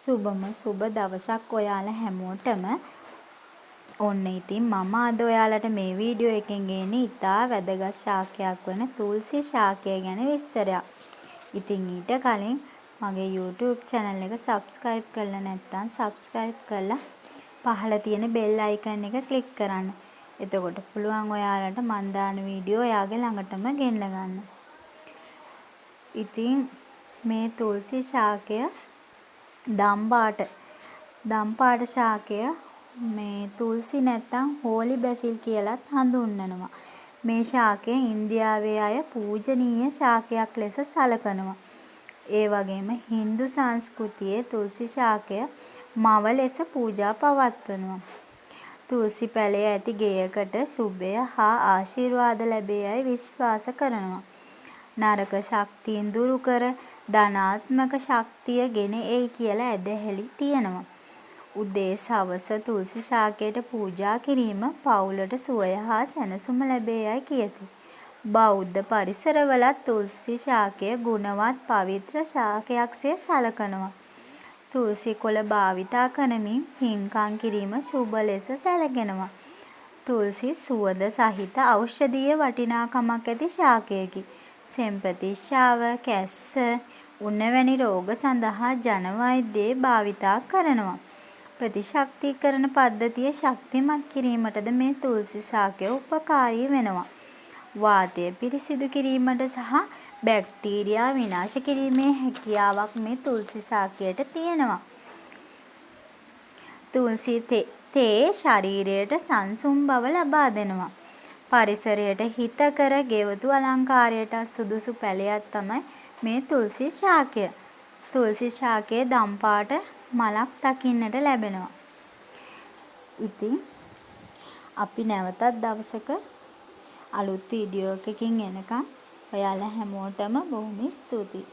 සුබ දවසක් ඔයාලා හැමෝටම. ඔන්න ඉතින් මම අද ඔයාලට මේ වීඩියෝ එකෙන් ගේන්නේ ඉතා වැදගත් ශාකයක් වන තුල්සි ශාකය ගැන විස්තරයක්. ඉතින් ඊට කලින් මගේ YouTube channel එක subscribe කරලා නැත්නම් subscribe කරලා පහළ තියෙන bell icon එක click කරන්න. එතකොට පුළුවන් ඔයාලට මන් දාන වීඩියෝ ඔයාගේ ළඟටම ගෙන්න ගන්න. ඉතින් මේ තුල්සි ශාකය දම්පාට ශාකය මේ තුල්සි නැත්තම් හෝලි බැසිල් කියලත් හඳුන්වනවා. මේ ශාකය ඉන්දියාවේ අය පූජනීය ශාකයක් ලෙස සලකනවා. ඒ වගේම හින්දු සංස්කෘතියේ තුල්සි ශාකය මව ලෙස පූජා පවත්වනවා. තුල්සි පැලේ ඇති ගෙයකට සුභය හා ආශිර්වාද ලැබේයයි විශ්වාස කරනවා. නරක ශක්තියින් දුරු කර ධනාත්මක ශක්තිය ගෙන එයි කියලා ඇදහිලි තියෙනවා. උදේ සවස තුල්සි ශාකයට පූජා කිරීම පවුලට සුවය හා සැනසුම ලැබේයයි කියති. බෞද්ධ පරිසරවලත් තුල්සි ශාකය ගුණවත් පවිත්‍ර ශාකයක්සේ සලකනවා. තුල්සි කොළ භාවිතා කරමින් පින්කම් කිරීම සුබ ලෙස සැලකෙනවා. තුල්සි සුවඳ සහිත ඖෂධීය වටිනාකමක් ඇති ශාකයකි. සෙම්පතිශ්‍යාව, කැස්ස, උණ වැනි රෝග සඳහා ජන වෛද්‍යයේ භාවිතා කරනවා. ප්‍රතිශක්තිකරණ පද්ධතිය ශක්තිමත් කිරීමටද මේ තුල්සි ශාකය උපකාරී වෙනවා. වාතය පිරිසිදු කිරීමට සහ බැක්ටීරියා විනාශ කිරීමේ හැකියාවක් මේ තුල්සි ශාකයට තියෙනවා. තුල්සි තේ ශරීරයට සංසුන් බව ලබා දෙනවා. පරිසරයට හිතකර ගෙවතු අලංකාරයට සුදුසු පැලයක් තමයි මේ තුල්සි ශාකය. තුල්සි ශාකයේ දම්පාට මලක් දකින්නට ලැබෙනවා. ඉතින් අපි නැවතත් දවසක අලුත් වීඩියෝ එකකින් එනකම් ඔයාලා හැමෝටම බොහොම ස්තුතියි.